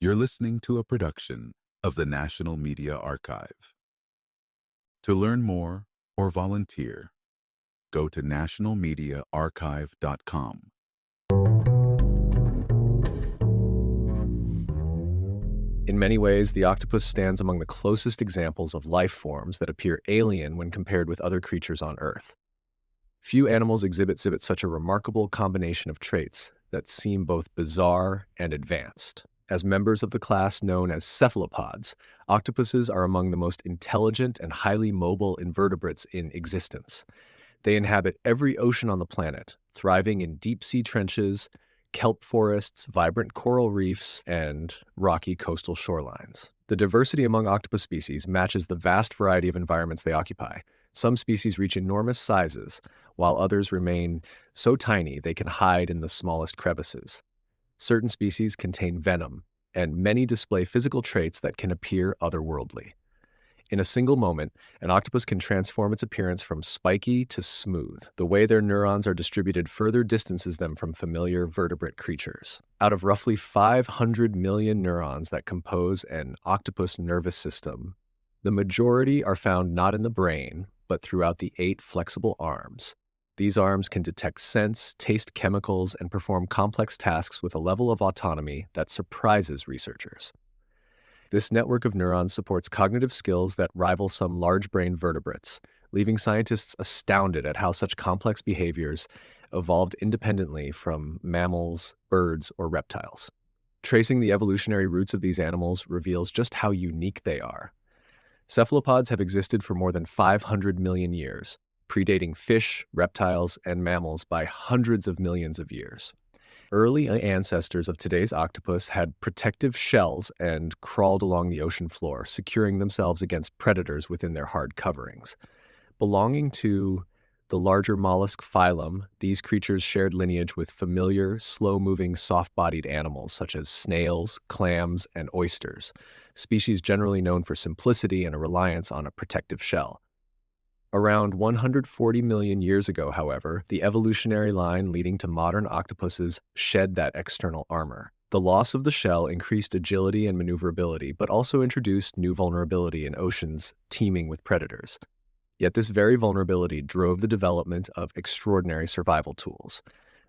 You're listening to a production of the National Media Archive. To learn more or volunteer, go to nationalmediaarchive.com. In many ways, the octopus stands among the closest examples of life forms that appear alien when compared with other creatures on Earth. Few animals exhibit such a remarkable combination of traits that seem both bizarre and advanced. As members of the class known as cephalopods, octopuses are among the most intelligent and highly mobile invertebrates in existence. They inhabit every ocean on the planet, thriving in deep-sea trenches, kelp forests, vibrant coral reefs, and rocky coastal shorelines. The diversity among octopus species matches the vast variety of environments they occupy. Some species reach enormous sizes, while others remain so tiny they can hide in the smallest crevices. Certain species contain venom, and many display physical traits that can appear otherworldly. In a single moment, an octopus can transform its appearance from spiky to smooth. The way their neurons are distributed further distances them from familiar vertebrate creatures. Out of roughly 500 million neurons that compose an octopus nervous system, the majority are found not in the brain, but throughout the 8 flexible arms. These arms can detect scents, taste chemicals, and perform complex tasks with a level of autonomy that surprises researchers. This network of neurons supports cognitive skills that rival some large-brained vertebrates, leaving scientists astounded at how such complex behaviors evolved independently from mammals, birds, or reptiles. Tracing the evolutionary roots of these animals reveals just how unique they are. Cephalopods have existed for more than 500 million years, predating fish, reptiles, and mammals by hundreds of millions of years. Early ancestors of today's octopus had protective shells and crawled along the ocean floor, securing themselves against predators within their hard coverings. Belonging to the larger mollusk phylum, these creatures shared lineage with familiar, slow-moving, soft-bodied animals such as snails, clams, and oysters, species generally known for simplicity and a reliance on a protective shell. Around 140 million years ago, however, the evolutionary line leading to modern octopuses shed that external armor. The loss of the shell increased agility and maneuverability, but also introduced new vulnerability in oceans teeming with predators. Yet this very vulnerability drove the development of extraordinary survival tools.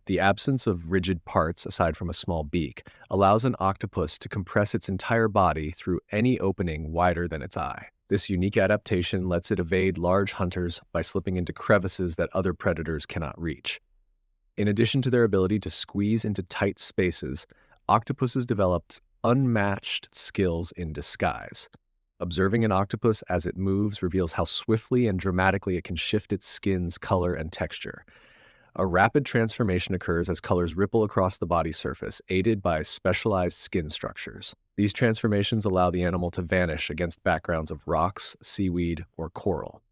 The absence of rigid parts, aside from a small beak, allows an octopus to compress its entire body through any opening wider than its eye. This unique adaptation lets it evade large hunters by slipping into crevices that other predators cannot reach. In addition to their ability to squeeze into tight spaces, octopuses developed unmatched skills in disguise. Observing an octopus as it moves reveals how swiftly and dramatically it can shift its skin's color and texture. A rapid transformation occurs as colors ripple across the body surface, aided by specialized skin structures. These transformations allow the animal to vanish against backgrounds of rocks, seaweed, or coral.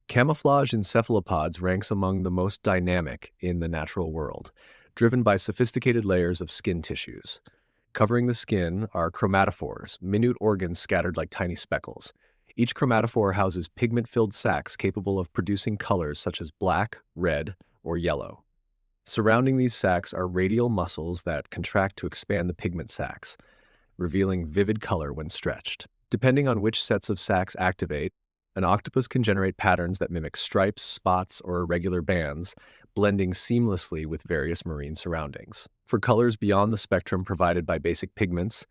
Camouflage in cephalopods ranks among the most dynamic in the natural world, driven by sophisticated layers of skin tissues. Covering the skin are chromatophores, minute organs scattered like tiny speckles. Each chromatophore houses pigment-filled sacs capable of producing colors such as black, red, or yellow. Surrounding these sacs are radial muscles that contract to expand the pigment sacs, revealing vivid color when stretched. Depending on which sets of sacs activate, an octopus can generate patterns that mimic stripes, spots, or irregular bands, blending seamlessly with various marine surroundings. For colors beyond the spectrum provided by basic pigments,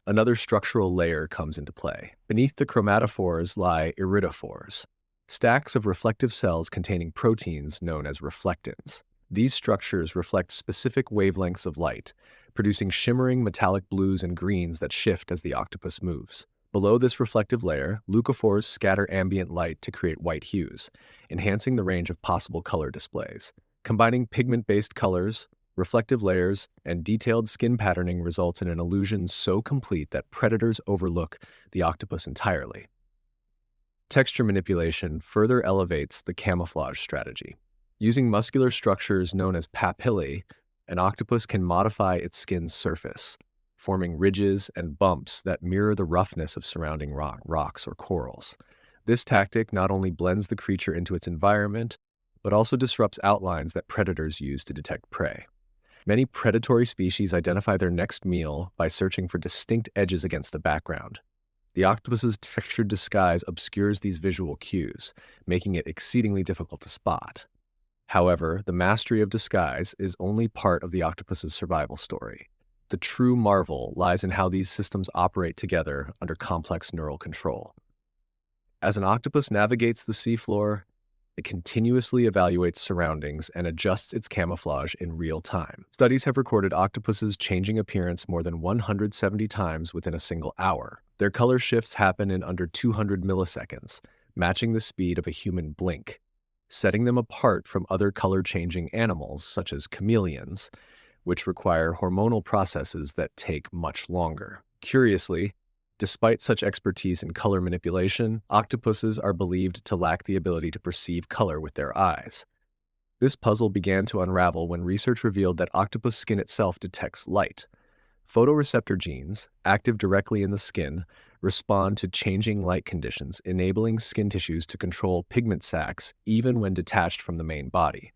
another structural layer comes into play. Beneath the chromatophores lie iridophores, stacks of reflective cells containing proteins known as reflectins. These structures reflect specific wavelengths of light, producing shimmering metallic blues and greens that shift as the octopus moves. Below this reflective layer, leucophores scatter ambient light to create white hues, enhancing the range of possible color displays. Combining pigment-based colors, reflective layers, and detailed skin patterning results in an illusion so complete that predators overlook the octopus entirely. Texture manipulation further elevates the camouflage strategy. Using muscular structures known as papillae, an octopus can modify its skin's surface, forming ridges and bumps that mirror the roughness of surrounding rocks or corals. This tactic not only blends the creature into its environment, but also disrupts outlines that predators use to detect prey. Many predatory species identify their next meal by searching for distinct edges against a background. The octopus's textured disguise obscures these visual cues, making it exceedingly difficult to spot. However, the mastery of disguise is only part of the octopus's survival story. The true marvel lies in how these systems operate together under complex neural control. As an octopus navigates the seafloor, it continuously evaluates surroundings and adjusts its camouflage in real time. Studies have recorded octopuses changing appearance more than 170 times within a single hour. Their color shifts happen in under 200 milliseconds, matching the speed of a human blink, setting them apart from other color-changing animals such as chameleons, which require hormonal processes that take much longer. Curiously, despite such expertise in color manipulation, octopuses are believed to lack the ability to perceive color with their eyes. This puzzle began to unravel when research revealed that octopus skin itself detects light. Photoreceptor genes, active directly in the skin, respond to changing light conditions, enabling skin tissues to control pigment sacs even when detached from the main body.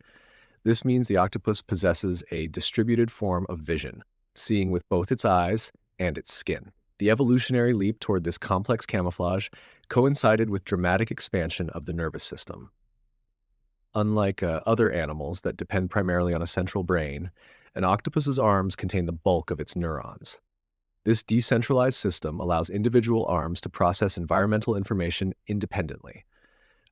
This means the octopus possesses a distributed form of vision, seeing with both its eyes and its skin. The evolutionary leap toward this complex camouflage coincided with dramatic expansion of the nervous system. Unlike other animals that depend primarily on a central brain, an octopus's arms contain the bulk of its neurons. This decentralized system allows individual arms to process environmental information independently.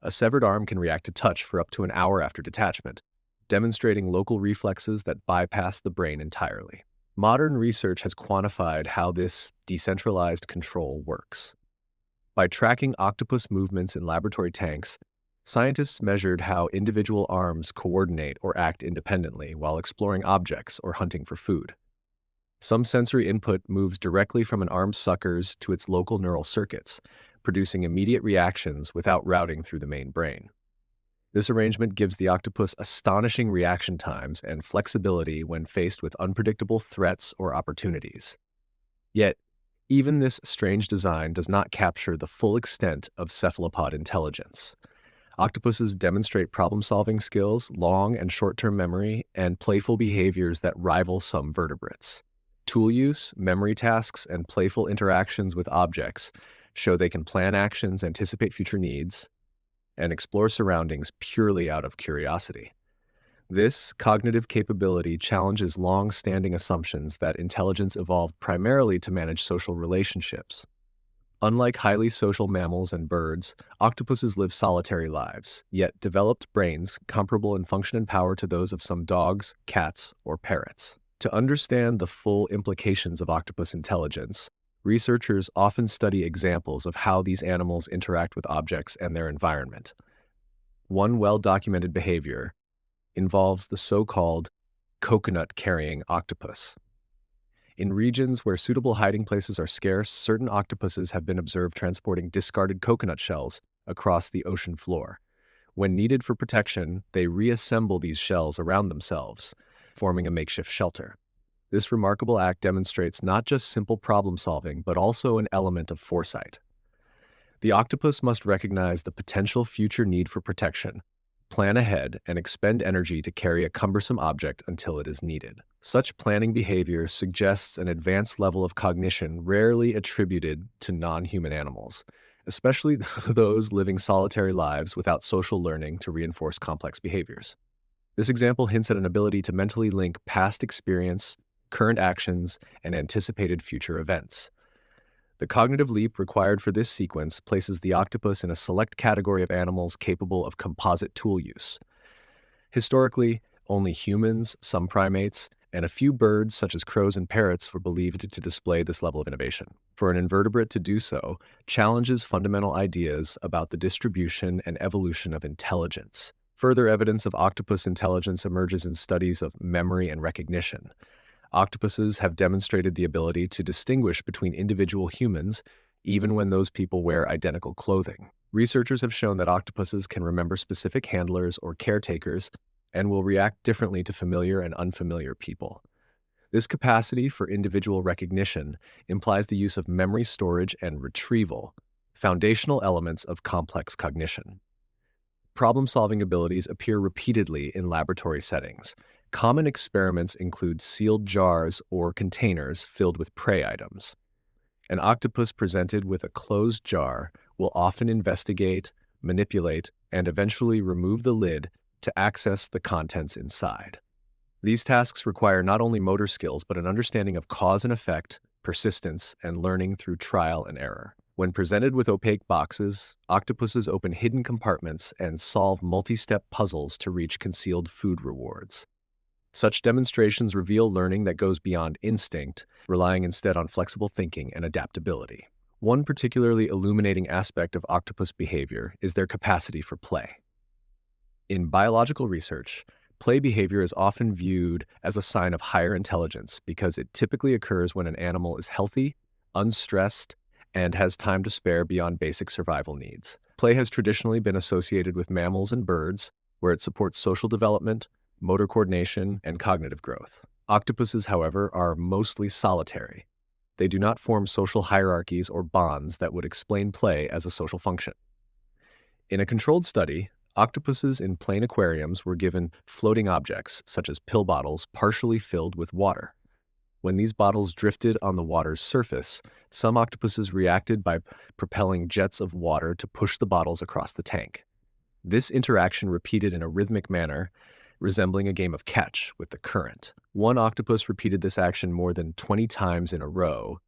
A severed arm can react to touch for up to an hour after detachment, demonstrating local reflexes that bypass the brain entirely. Modern research has quantified how this decentralized control works. By tracking octopus movements in laboratory tanks, scientists measured how individual arms coordinate or act independently while exploring objects or hunting for food. Some sensory input moves directly from an arm's suckers to its local neural circuits, producing immediate reactions without routing through the main brain. This arrangement gives the octopus astonishing reaction times and flexibility when faced with unpredictable threats or opportunities. Yet, even this strange design does not capture the full extent of cephalopod intelligence. Octopuses demonstrate problem-solving skills, long and short-term memory, and playful behaviors that rival some vertebrates. Tool use, memory tasks, and playful interactions with objects show they can plan actions, anticipate future needs, and explore surroundings purely out of curiosity. This cognitive capability challenges long-standing assumptions that intelligence evolved primarily to manage social relationships. Unlike highly social mammals and birds, octopuses live solitary lives, yet developed brains comparable in function and power to those of some dogs, cats, or parrots. To understand the full implications of octopus intelligence, researchers often study examples of how these animals interact with objects and their environment. One well-documented behavior involves the so-called coconut-carrying octopus. In regions where suitable hiding places are scarce, certain octopuses have been observed transporting discarded coconut shells across the ocean floor. When needed for protection, they reassemble these shells around themselves, forming a makeshift shelter. This remarkable act demonstrates not just simple problem-solving, but also an element of foresight. The octopus must recognize the potential future need for protection, plan ahead, and expend energy to carry a cumbersome object until it is needed. Such planning behavior suggests an advanced level of cognition rarely attributed to non-human animals, especially those living solitary lives without social learning to reinforce complex behaviors. This example hints at an ability to mentally link past experience, current actions, and anticipated future events. The cognitive leap required for this sequence places the octopus in a select category of animals capable of composite tool use. Historically, only humans, some primates, and a few birds such as crows and parrots were believed to display this level of innovation. For an invertebrate to do so challenges fundamental ideas about the distribution and evolution of intelligence. Further evidence of octopus intelligence emerges in studies of memory and recognition. Octopuses have demonstrated the ability to distinguish between individual humans, even when those people wear identical clothing. Researchers have shown that octopuses can remember specific handlers or caretakers and will react differently to familiar and unfamiliar people. This capacity for individual recognition implies the use of memory storage and retrieval, foundational elements of complex cognition. Problem-solving abilities appear repeatedly in laboratory settings, Common experiments include sealed jars or containers filled with prey items. An octopus presented with a closed jar will often investigate, manipulate, and eventually remove the lid to access the contents inside. These tasks require not only motor skills, but an understanding of cause and effect, persistence, and learning through trial and error. When presented with opaque boxes, octopuses open hidden compartments and solve multi-step puzzles to reach concealed food rewards. Such demonstrations reveal learning that goes beyond instinct, relying instead on flexible thinking and adaptability. One particularly illuminating aspect of octopus behavior is their capacity for play. In biological research, play behavior is often viewed as a sign of higher intelligence because it typically occurs when an animal is healthy, unstressed, and has time to spare beyond basic survival needs. Play has traditionally been associated with mammals and birds, where it supports social development, motor coordination, and cognitive growth. Octopuses, however, are mostly solitary. They do not form social hierarchies or bonds that would explain play as a social function. In a controlled study, octopuses in plain aquariums were given floating objects, such as pill bottles, partially filled with water. When these bottles drifted on the water's surface, some octopuses reacted by propelling jets of water to push the bottles across the tank. This interaction repeated in a rhythmic manner, resembling a game of catch with the current. One octopus repeated this action more than 20 times in a row,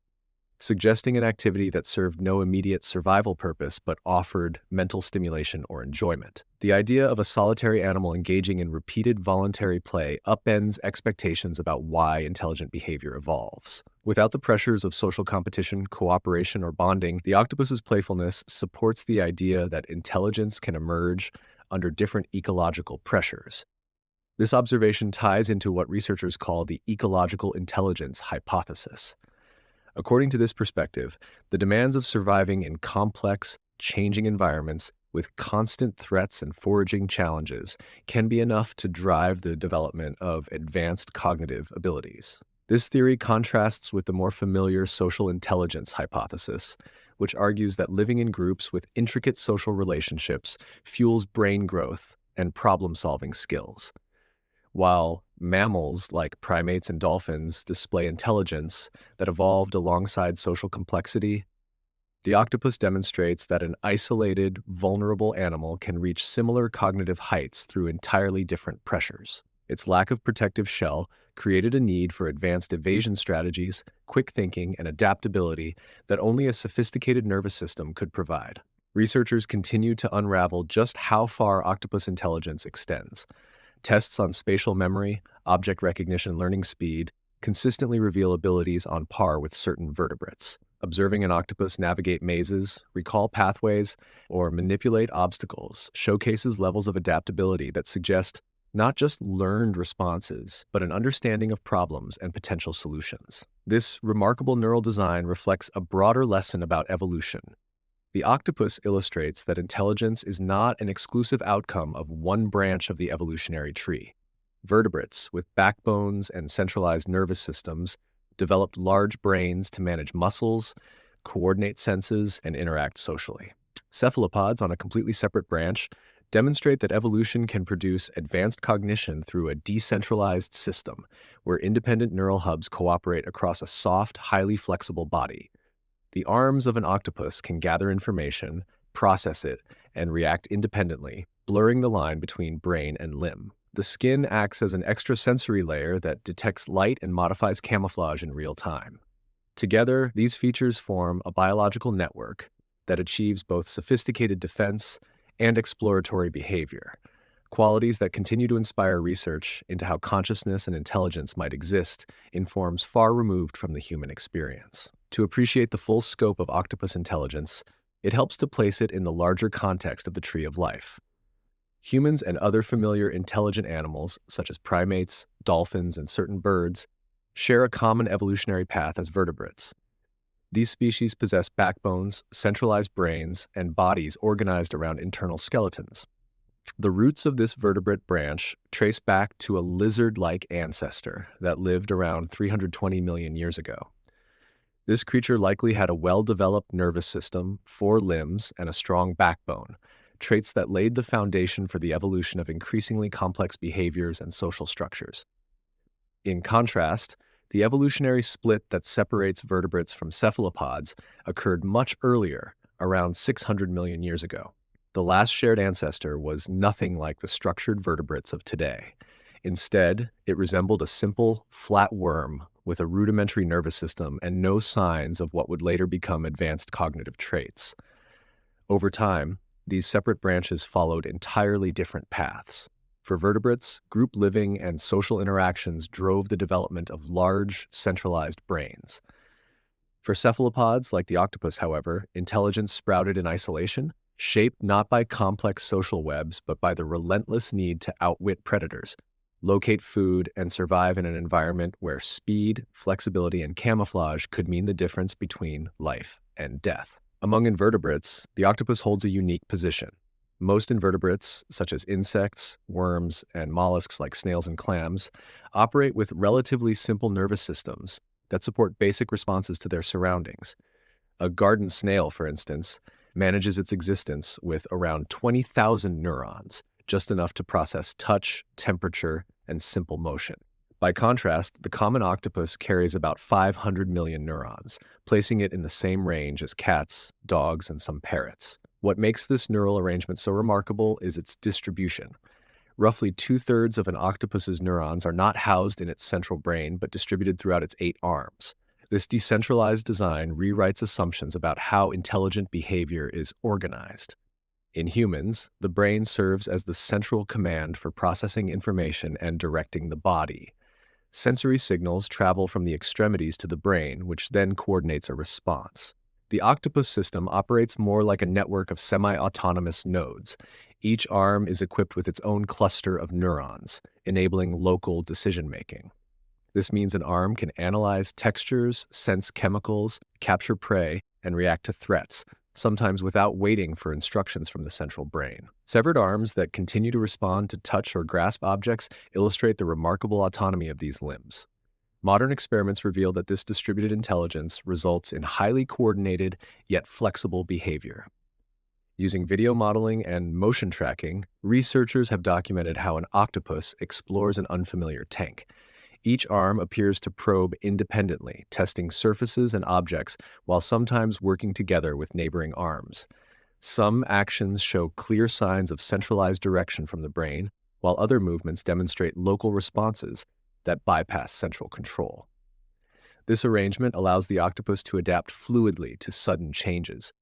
suggesting an activity that served no immediate survival purpose but offered mental stimulation or enjoyment. The idea of a solitary animal engaging in repeated voluntary play upends expectations about why intelligent behavior evolves. Without the pressures of social competition, cooperation, or bonding, the octopus's playfulness supports the idea that intelligence can emerge under different ecological pressures. This observation ties into what researchers call the ecological intelligence hypothesis. According to this perspective, the demands of surviving in complex, changing environments with constant threats and foraging challenges can be enough to drive the development of advanced cognitive abilities. This theory contrasts with the more familiar social intelligence hypothesis, which argues that living in groups with intricate social relationships fuels brain growth and problem-solving skills. While mammals like primates and dolphins display intelligence that evolved alongside social complexity, the octopus demonstrates that an isolated, vulnerable animal can reach similar cognitive heights through entirely different pressures. Its lack of protective shell created a need for advanced evasion strategies, quick thinking, and adaptability that only a sophisticated nervous system could provide. Researchers continue to unravel just how far octopus intelligence extends. Tests on spatial memory, object recognition, learning speed consistently reveal abilities on par with certain vertebrates. Observing an octopus navigate mazes, recall pathways, or manipulate obstacles showcases levels of adaptability that suggest not just learned responses, but an understanding of problems and potential solutions. This remarkable neural design reflects a broader lesson about evolution. The octopus illustrates that intelligence is not an exclusive outcome of one branch of the evolutionary tree. Vertebrates with backbones and centralized nervous systems developed large brains to manage muscles, coordinate senses, and interact socially. Cephalopods, on a completely separate branch, demonstrate that evolution can produce advanced cognition through a decentralized system where independent neural hubs cooperate across a soft, highly flexible body. The arms of an octopus can gather information, process it, and react independently, blurring the line between brain and limb. The skin acts as an extrasensory layer that detects light and modifies camouflage in real time. Together, these features form a biological network that achieves both sophisticated defense and exploratory behavior, qualities that continue to inspire research into how consciousness and intelligence might exist in forms far removed from the human experience. To appreciate the full scope of octopus intelligence, it helps to place it in the larger context of the tree of life. Humans and other familiar intelligent animals, such as primates, dolphins, and certain birds, share a common evolutionary path as vertebrates. These species possess backbones, centralized brains, and bodies organized around internal skeletons. The roots of this vertebrate branch trace back to a lizard-like ancestor that lived around 320 million years ago. This creature likely had a well-developed nervous system, 4 limbs, and a strong backbone, traits that laid the foundation for the evolution of increasingly complex behaviors and social structures. In contrast, the evolutionary split that separates vertebrates from cephalopods occurred much earlier, around 600 million years ago. The last shared ancestor was nothing like the structured vertebrates of today. Instead, it resembled a simple, flat worm with a rudimentary nervous system and no signs of what would later become advanced cognitive traits. Over time, these separate branches followed entirely different paths. For vertebrates, group living and social interactions drove the development of large, centralized brains. For cephalopods, like the octopus, however, intelligence sprouted in isolation, shaped not by complex social webs, but by the relentless need to outwit predators, locate food, and survive in an environment where speed, flexibility, and camouflage could mean the difference between life and death. Among invertebrates, the octopus holds a unique position. Most invertebrates, such as insects, worms, and mollusks like snails and clams, operate with relatively simple nervous systems that support basic responses to their surroundings. A garden snail, for instance, manages its existence with around 20,000 neurons, just enough to process touch, temperature, and simple motion. By contrast, the common octopus carries about 500 million neurons, placing it in the same range as cats, dogs, and some parrots. What makes this neural arrangement so remarkable is its distribution. Roughly 2/3 of an octopus's neurons are not housed in its central brain, but distributed throughout its 8 arms. This decentralized design rewrites assumptions about how intelligent behavior is organized. In humans, the brain serves as the central command for processing information and directing the body. Sensory signals travel from the extremities to the brain, which then coordinates a response. The octopus system operates more like a network of semi-autonomous nodes. Each arm is equipped with its own cluster of neurons, enabling local decision-making. This means an arm can analyze textures, sense chemicals, capture prey, and react to threats, sometimes without waiting for instructions from the central brain. Severed arms that continue to respond to touch or grasp objects illustrate the remarkable autonomy of these limbs. Modern experiments reveal that this distributed intelligence results in highly coordinated yet flexible behavior. Using video modeling and motion tracking, researchers have documented how an octopus explores an unfamiliar tank. Each arm appears to probe independently, testing surfaces and objects while sometimes working together with neighboring arms. Some actions show clear signs of centralized direction from the brain, while other movements demonstrate local responses that bypass central control. This arrangement allows the octopus to adapt fluidly to sudden changes,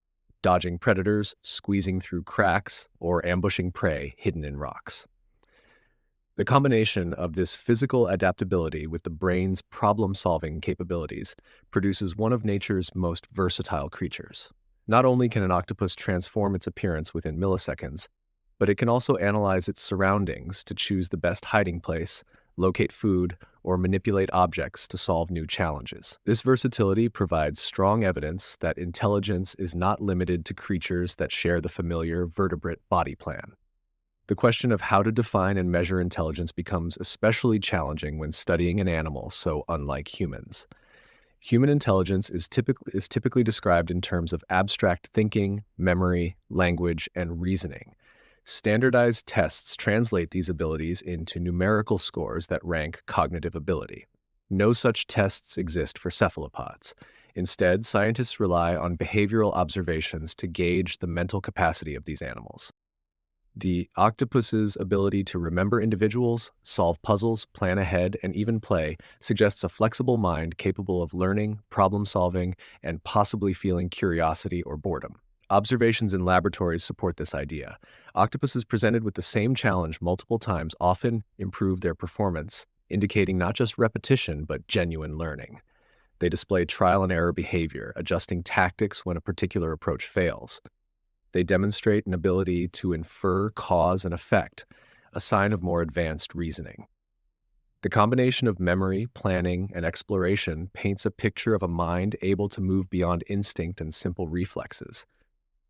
dodging predators, squeezing through cracks, or ambushing prey hidden in rocks. The combination of this physical adaptability with the brain's problem-solving capabilities produces one of nature's most versatile creatures. Not only can an octopus transform its appearance within milliseconds, but it can also analyze its surroundings to choose the best hiding place, locate food, or manipulate objects to solve new challenges. This versatility provides strong evidence that intelligence is not limited to creatures that share the familiar vertebrate body plan. The question of how to define and measure intelligence becomes especially challenging when studying an animal so unlike humans. Human intelligence is typically described in terms of abstract thinking, memory, language, and reasoning. Standardized tests translate these abilities into numerical scores that rank cognitive ability. No such tests exist for cephalopods. Instead, scientists rely on behavioral observations to gauge the mental capacity of these animals. The octopus's ability to remember individuals, solve puzzles, plan ahead, and even play suggests a flexible mind capable of learning, problem-solving, and possibly feeling curiosity or boredom. Observations in laboratories support this idea. Octopuses presented with the same challenge multiple times often improve their performance, indicating not just repetition but genuine learning. They display trial and error behavior, adjusting tactics when a particular approach fails. They demonstrate an ability to infer cause and effect, a sign of more advanced reasoning. The combination of memory, planning, and exploration paints a picture of a mind able to move beyond instinct and simple reflexes.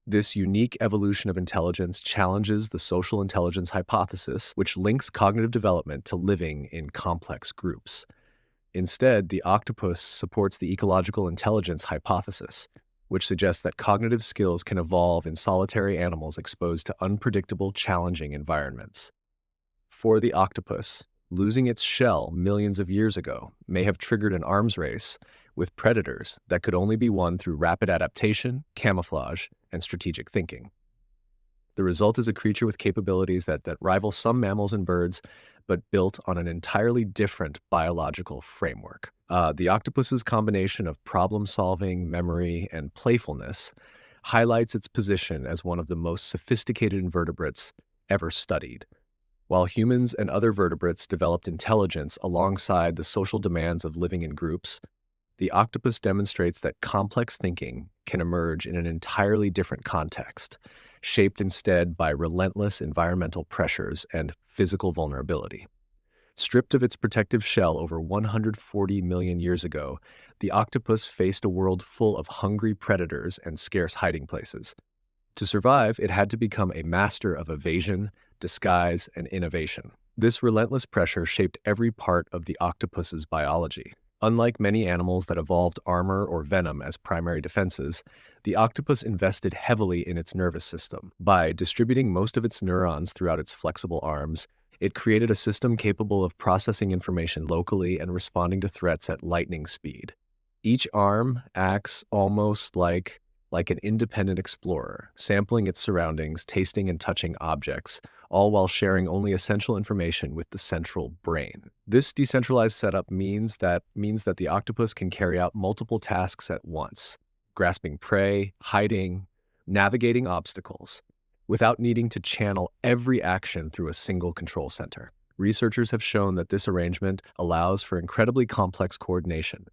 This unique evolution of intelligence challenges the social intelligence hypothesis, which links cognitive development to living in complex groups. Instead, the octopus supports the ecological intelligence hypothesis, which suggests that cognitive skills can evolve in solitary animals exposed to unpredictable, challenging environments. For the octopus, Losing its shell millions of years ago may have triggered an arms race with predators that could only be won through rapid adaptation, camouflage, and strategic thinking. The result is a creature with capabilities that rival some mammals and birds, but built on an entirely different biological framework. The octopus's combination of problem-solving, memory, and playfulness highlights its position as one of the most sophisticated invertebrates ever studied. While humans and other vertebrates developed intelligence alongside the social demands of living in groups, the octopus demonstrates that complex thinking can emerge in an entirely different context, shaped instead by relentless environmental pressures and physical vulnerability. Stripped of its protective shell over 140 million years ago, the octopus faced a world full of hungry predators and scarce hiding places. To survive, it had to become a master of evasion, disguise, and innovation. This relentless pressure shaped every part of the octopus's biology. Unlike many animals that evolved armor or venom as primary defenses, the octopus invested heavily in its nervous system. By distributing most of its neurons throughout its flexible arms, it created a system capable of processing information locally and responding to threats at lightning speed. Each arm acts almost like an independent explorer, sampling its surroundings, tasting and touching objects, all while sharing only essential information with the central brain. This decentralized setup means that the octopus can carry out multiple tasks at once, grasping prey, hiding, navigating obstacles, without needing to channel every action through a single control center. Researchers have shown that this arrangement allows for incredibly complex coordination.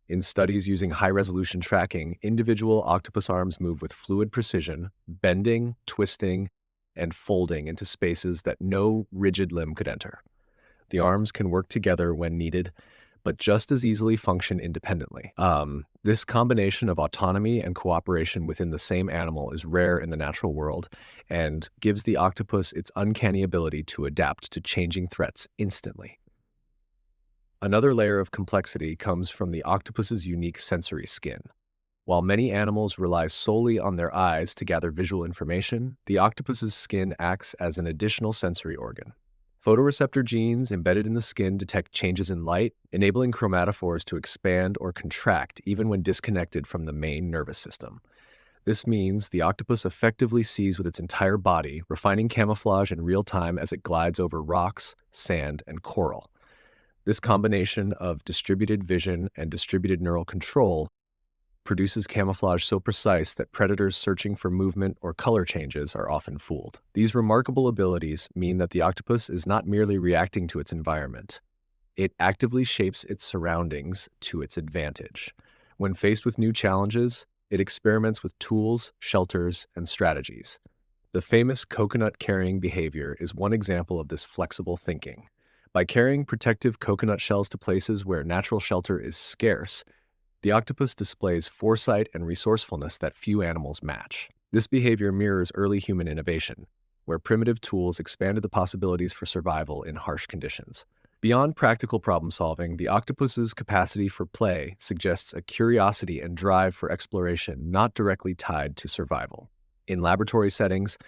In studies using high-resolution tracking, individual octopus arms move with fluid precision, bending, twisting, and folding into spaces that no rigid limb could enter. The arms can work together when needed, but just as easily function independently. This combination of autonomy and cooperation within the same animal is rare in the natural world and gives the octopus its uncanny ability to adapt to changing threats instantly. Another layer of complexity comes from the octopus's unique sensory skin. While many animals rely solely on their eyes to gather visual information, the octopus's skin acts as an additional sensory organ. Photoreceptor genes embedded in the skin detect changes in light, enabling chromatophores to expand or contract even when disconnected from the main nervous system. This means the octopus effectively sees with its entire body, refining camouflage in real time as it glides over rocks, sand, and coral. This combination of distributed vision and distributed neural control produces camouflage so precise that predators searching for movement or color changes are often fooled. These remarkable abilities mean that the octopus is not merely reacting to its environment. It actively shapes its surroundings to its advantage. When faced with new challenges, it experiments with tools, shelters, and strategies. The famous coconut-carrying behavior is one example of this flexible thinking. By carrying protective coconut shells to places where natural shelter is scarce, the octopus displays foresight and resourcefulness that few animals match. This behavior mirrors early human innovation, where primitive tools expanded the possibilities for survival in harsh conditions. Beyond practical problem-solving, the octopus's capacity for play suggests a curiosity and drive for exploration not directly tied to survival. In laboratory settings,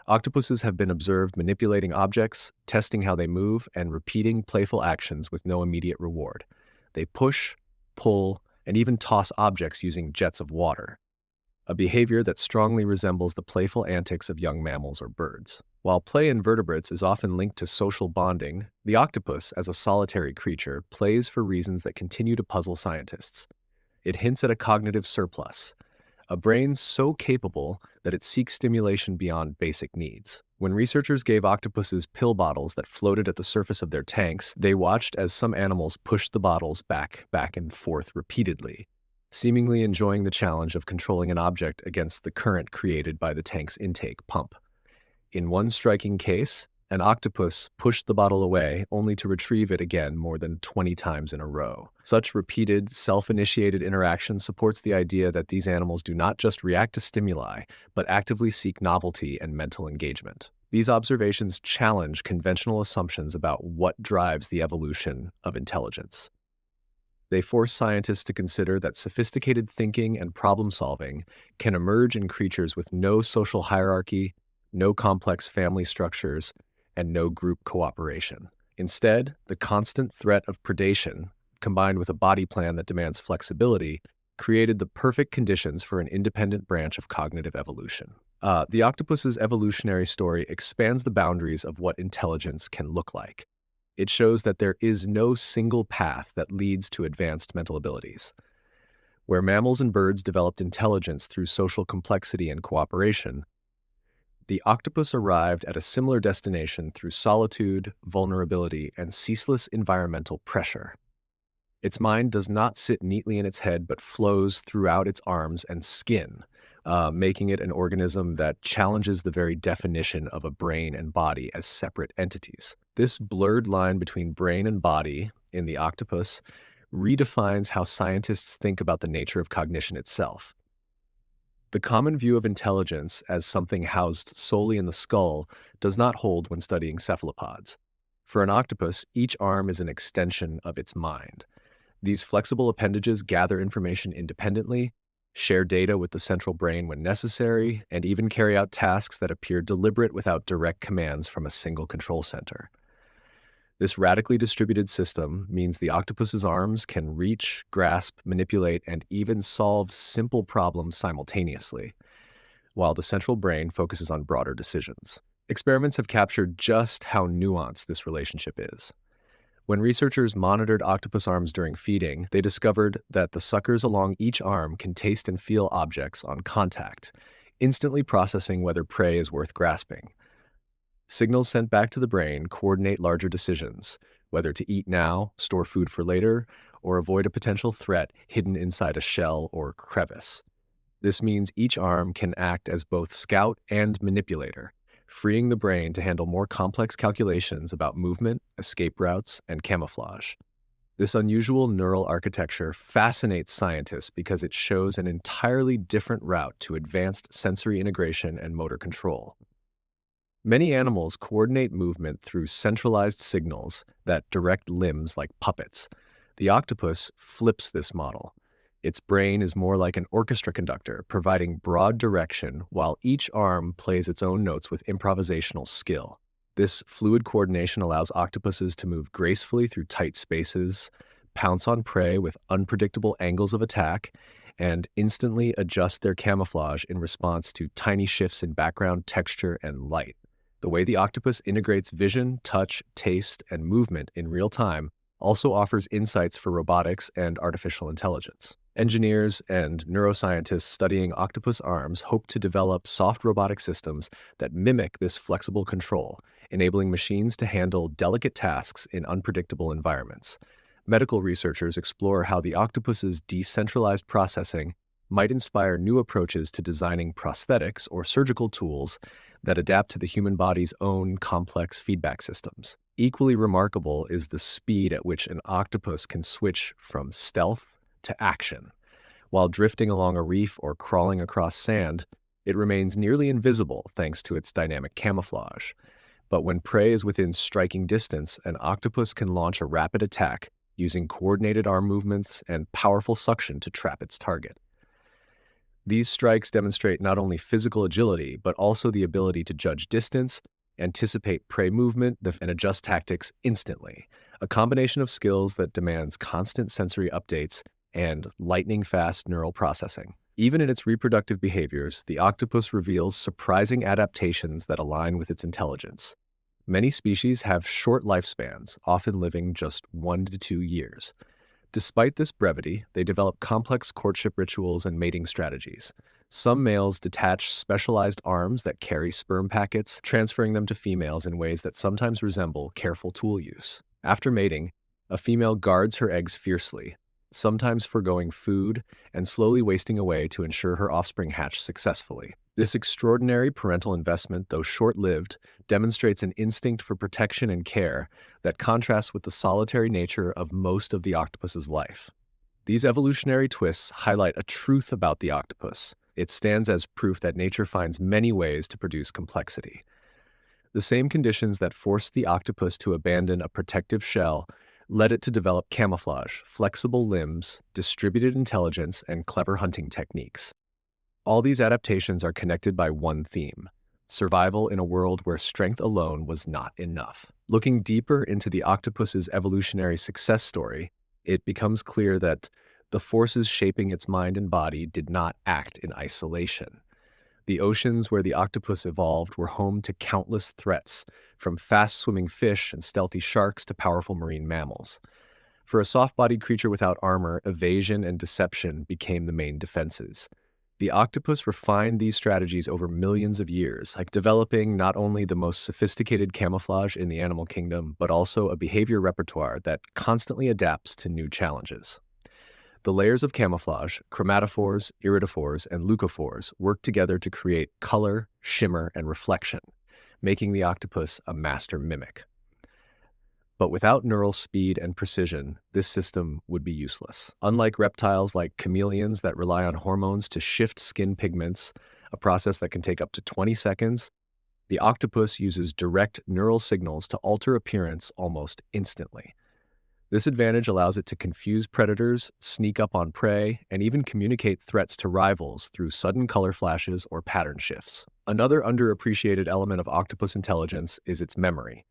octopuses have been observed manipulating objects, testing how they move, and repeating playful actions with no immediate reward. They push, pull, and even toss objects using jets of water, a behavior that strongly resembles the playful antics of young mammals or birds. While play in vertebrates is often linked to social bonding, the octopus, as a solitary creature, plays for reasons that continue to puzzle scientists. It hints at a cognitive surplus, a brain so capable that it seeks stimulation beyond basic needs. When researchers gave octopuses pill bottles that floated at the surface of their tanks, they watched as some animals pushed the bottles back and forth repeatedly, seemingly enjoying the challenge of controlling an object against the current created by the tank's intake pump. In one striking case, an octopus pushed the bottle away only to retrieve it again more than 20 times in a row. Such repeated, self-initiated interaction supports the idea that these animals do not just react to stimuli, but actively seek novelty and mental engagement. These observations challenge conventional assumptions about what drives the evolution of intelligence. They force scientists to consider that sophisticated thinking and problem-solving can emerge in creatures with no social hierarchy, no complex family structures, and no group cooperation. Instead, the constant threat of predation, combined with a body plan that demands flexibility, created the perfect conditions for an independent branch of cognitive evolution. The octopus's evolutionary story expands the boundaries of what intelligence can look like. It shows that there is no single path that leads to advanced mental abilities. Where mammals and birds developed intelligence through social complexity and cooperation, the octopus arrived at a similar destination through solitude, vulnerability, and ceaseless environmental pressure. Its mind does not sit neatly in its head but flows throughout its arms and skin, making it an organism that challenges the very definition of a brain and body as separate entities. This blurred line between brain and body in the octopus redefines how scientists think about the nature of cognition itself. The common view of intelligence as something housed solely in the skull does not hold when studying cephalopods. For an octopus, each arm is an extension of its mind. These flexible appendages gather information independently, share data with the central brain when necessary, and even carry out tasks that appear deliberate without direct commands from a single control center. This radically distributed system means the octopus's arms can reach, grasp, manipulate, and even solve simple problems simultaneously, while the central brain focuses on broader decisions. Experiments have captured just how nuanced this relationship is. When researchers monitored octopus arms during feeding, they discovered that the suckers along each arm can taste and feel objects on contact, instantly processing whether prey is worth grasping. Signals sent back to the brain coordinate larger decisions, whether to eat now, store food for later, or avoid a potential threat hidden inside a shell or crevice. This means each arm can act as both scout and manipulator, freeing the brain to handle more complex calculations about movement, escape routes, and camouflage. This unusual neural architecture fascinates scientists because it shows an entirely different route to advanced sensory integration and motor control. Many animals coordinate movement through centralized signals that direct limbs like puppets. The octopus flips this model. Its brain is more like an orchestra conductor, providing broad direction while each arm plays its own notes with improvisational skill. This fluid coordination allows octopuses to move gracefully through tight spaces, pounce on prey with unpredictable angles of attack, and instantly adjust their camouflage in response to tiny shifts in background texture and light. The way the octopus integrates vision, touch, taste, and movement in real time also offers insights for robotics and artificial intelligence. Engineers and neuroscientists studying octopus arms hope to develop soft robotic systems that mimic this flexible control, enabling machines to handle delicate tasks in unpredictable environments. Medical researchers explore how the octopus's decentralized processing might inspire new approaches to designing prosthetics or surgical tools that adapt to the human body's own complex feedback systems. Equally remarkable is the speed at which an octopus can switch from stealth to action. While drifting along a reef or crawling across sand, it remains nearly invisible thanks to its dynamic camouflage. But when prey is within striking distance, an octopus can launch a rapid attack using coordinated arm movements and powerful suction to trap its target. These strikes demonstrate not only physical agility, but also the ability to judge distance, anticipate prey movement, and adjust tactics instantly, a combination of skills that demands constant sensory updates and lightning-fast neural processing. Even in its reproductive behaviors, the octopus reveals surprising adaptations that align with its intelligence. Many species have short lifespans, often living just 1 to 2 years. Despite this brevity, they develop complex courtship rituals and mating strategies. Some males detach specialized arms that carry sperm packets, transferring them to females in ways that sometimes resemble careful tool use. After mating, a female guards her eggs fiercely, sometimes forgoing food and slowly wasting away to ensure her offspring hatch successfully. This extraordinary parental investment, though short-lived, demonstrates an instinct for protection and care that contrasts with the solitary nature of most of the octopus's life. These evolutionary twists highlight a truth about the octopus. It stands as proof that nature finds many ways to produce complexity. The same conditions that forced the octopus to abandon a protective shell led it to develop camouflage, flexible limbs, distributed intelligence, and clever hunting techniques. All these adaptations are connected by one theme: survival in a world where strength alone was not enough. Looking deeper into the octopus's evolutionary success story, it becomes clear that the forces shaping its mind and body did not act in isolation. The oceans where the octopus evolved were home to countless threats, from fast-swimming fish and stealthy sharks to powerful marine mammals. For a soft-bodied creature without armor, evasion and deception became the main defenses. The octopus refined these strategies over millions of years, like developing not only the most sophisticated camouflage in the animal kingdom, but also a behavior repertoire that constantly adapts to new challenges. The layers of camouflage, chromatophores, iridophores, and leucophores work together to create color, shimmer, and reflection, making the octopus a master mimic. But without neural speed and precision, this system would be useless. Unlike reptiles like chameleons that rely on hormones to shift skin pigments, a process that can take up to 20 seconds, the octopus uses direct neural signals to alter appearance almost instantly. This advantage allows it to confuse predators, sneak up on prey, and even communicate threats to rivals through sudden color flashes or pattern shifts. Another underappreciated element of octopus intelligence is its memory.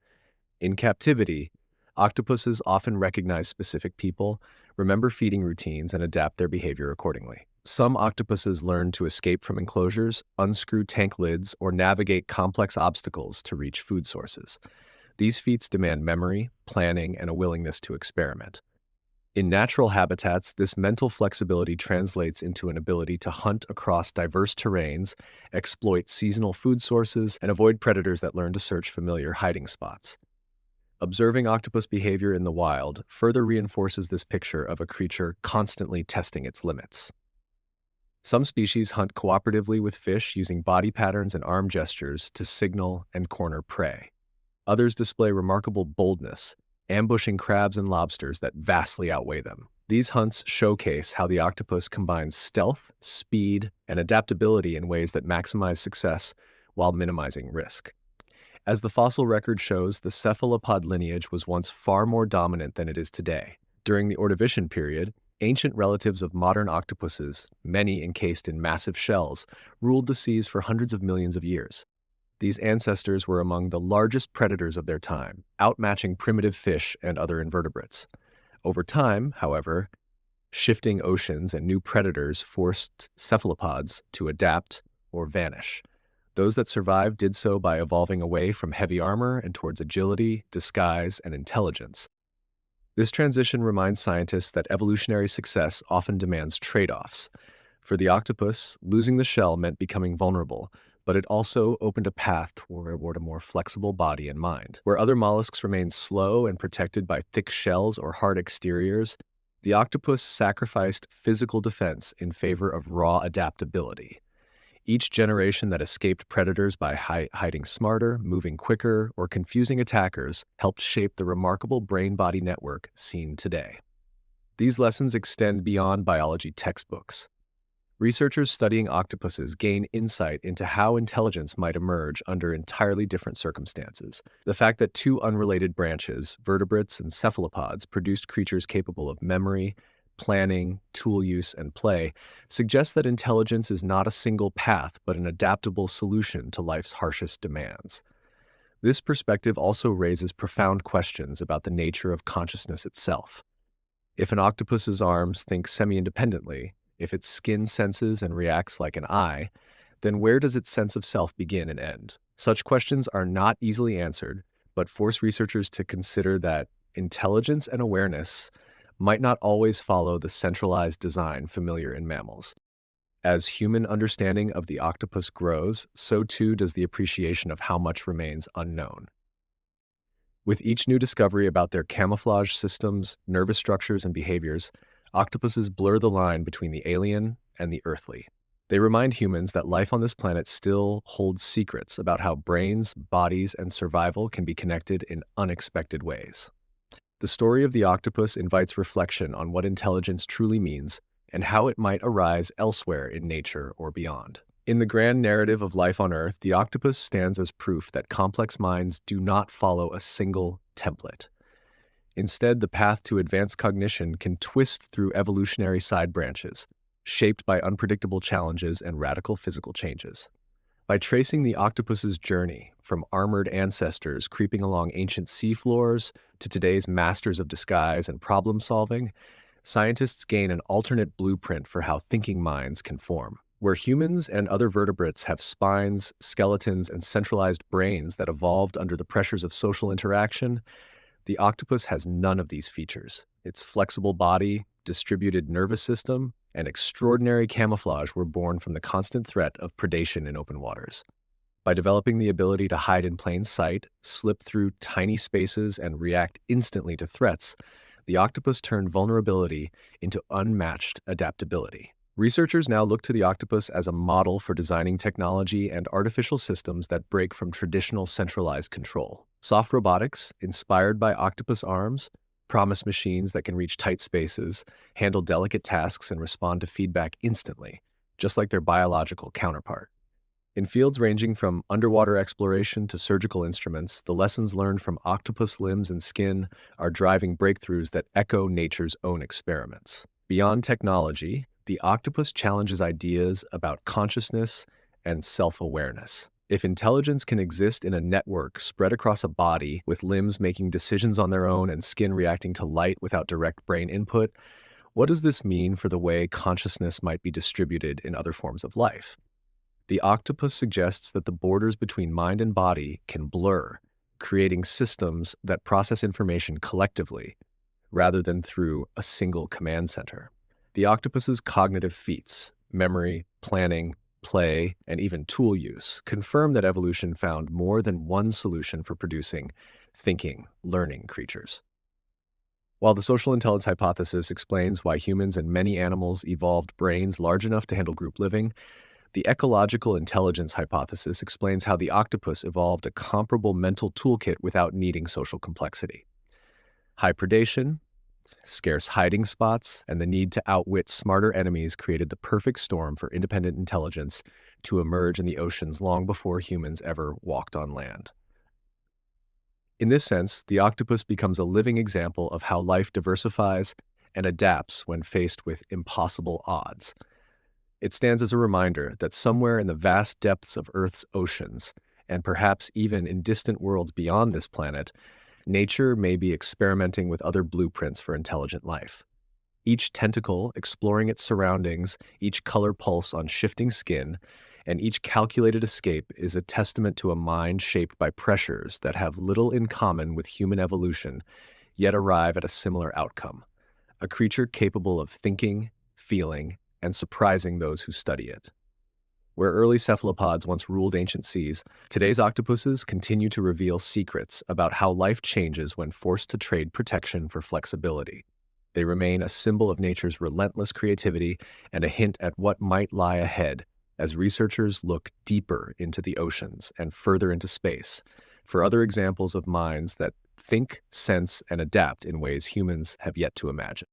In captivity, octopuses often recognize specific people, remember feeding routines, and adapt their behavior accordingly. Some octopuses learn to escape from enclosures, unscrew tank lids, or navigate complex obstacles to reach food sources. These feats demand memory, planning, and a willingness to experiment. In natural habitats, this mental flexibility translates into an ability to hunt across diverse terrains, exploit seasonal food sources, and avoid predators that learn to search familiar hiding spots. Observing octopus behavior in the wild further reinforces this picture of a creature constantly testing its limits. Some species hunt cooperatively with fish using body patterns and arm gestures to signal and corner prey. Others display remarkable boldness, ambushing crabs and lobsters that vastly outweigh them. These hunts showcase how the octopus combines stealth, speed, and adaptability in ways that maximize success while minimizing risk. As the fossil record shows, the cephalopod lineage was once far more dominant than it is today. During the Ordovician period, ancient relatives of modern octopuses, many encased in massive shells, ruled the seas for hundreds of millions of years. These ancestors were among the largest predators of their time, outmatching primitive fish and other invertebrates. Over time, however, shifting oceans and new predators forced cephalopods to adapt or vanish. Those that survived did so by evolving away from heavy armor and towards agility, disguise, and intelligence. This transition reminds scientists that evolutionary success often demands trade-offs. For the octopus, losing the shell meant becoming vulnerable, but it also opened a path toward a more flexible body and mind. Where other mollusks remained slow and protected by thick shells or hard exteriors, the octopus sacrificed physical defense in favor of raw adaptability. Each generation that escaped predators by hiding smarter, moving quicker, or confusing attackers helped shape the remarkable brain-body network seen today. These lessons extend beyond biology textbooks. Researchers studying octopuses gain insight into how intelligence might emerge under entirely different circumstances. The fact that two unrelated branches, vertebrates and cephalopods, produced creatures capable of memory, planning, tool use, and play suggests that intelligence is not a single path but an adaptable solution to life's harshest demands. This perspective also raises profound questions about the nature of consciousness itself. If an octopus's arms think semi-independently, if its skin senses and reacts like an eye, then where does its sense of self begin and end? Such questions are not easily answered, but force researchers to consider that intelligence and awareness might not always follow the centralized design familiar in mammals. As human understanding of the octopus grows, so too does the appreciation of how much remains unknown. With each new discovery about their camouflage systems, nervous structures, and behaviors, octopuses blur the line between the alien and the earthly. They remind humans that life on this planet still holds secrets about how brains, bodies, and survival can be connected in unexpected ways. The story of the octopus invites reflection on what intelligence truly means and how it might arise elsewhere in nature or beyond. In the grand narrative of life on Earth, the octopus stands as proof that complex minds do not follow a single template. Instead, the path to advanced cognition can twist through evolutionary side branches, shaped by unpredictable challenges and radical physical changes. By tracing the octopus's journey from armored ancestors creeping along ancient seafloors to today's masters of disguise and problem solving, scientists gain an alternate blueprint for how thinking minds can form. Where humans and other vertebrates have spines, skeletons, and centralized brains that evolved under the pressures of social interaction, the octopus has none of these features. Its flexible body, distributed nervous system, and extraordinary camouflage were born from the constant threat of predation in open waters. By developing the ability to hide in plain sight, slip through tiny spaces, and react instantly to threats, the octopus turned vulnerability into unmatched adaptability. Researchers now look to the octopus as a model for designing technology and artificial systems that break from traditional centralized control. Soft robotics, inspired by octopus arms, promise machines that can reach tight spaces, handle delicate tasks, and respond to feedback instantly, just like their biological counterpart. In fields ranging from underwater exploration to surgical instruments, the lessons learned from octopus limbs and skin are driving breakthroughs that echo nature's own experiments. Beyond technology, the octopus challenges ideas about consciousness and self-awareness. If intelligence can exist in a network spread across a body, with limbs making decisions on their own and skin reacting to light without direct brain input, what does this mean for the way consciousness might be distributed in other forms of life? The octopus suggests that the borders between mind and body can blur, creating systems that process information collectively, rather than through a single command center. The octopus's cognitive feats, memory, planning, play, and even tool use confirm that evolution found more than one solution for producing thinking, learning creatures. While the social intelligence hypothesis explains why humans and many animals evolved brains large enough to handle group living, the ecological intelligence hypothesis explains how the octopus evolved a comparable mental toolkit without needing social complexity. High predation, scarce hiding spots, and the need to outwit smarter enemies created the perfect storm for independent intelligence to emerge in the oceans long before humans ever walked on land. In this sense, the octopus becomes a living example of how life diversifies and adapts when faced with impossible odds. It stands as a reminder that somewhere in the vast depths of Earth's oceans, and perhaps even in distant worlds beyond this planet, nature may be experimenting with other blueprints for intelligent life. Each tentacle exploring its surroundings, each color pulse on shifting skin, and each calculated escape is a testament to a mind shaped by pressures that have little in common with human evolution, yet arrive at a similar outcome: a creature capable of thinking, feeling, and surprising those who study it. Where early cephalopods once ruled ancient seas, today's octopuses continue to reveal secrets about how life changes when forced to trade protection for flexibility. They remain a symbol of nature's relentless creativity and a hint at what might lie ahead as researchers look deeper into the oceans and further into space for other examples of minds that think, sense, and adapt in ways humans have yet to imagine.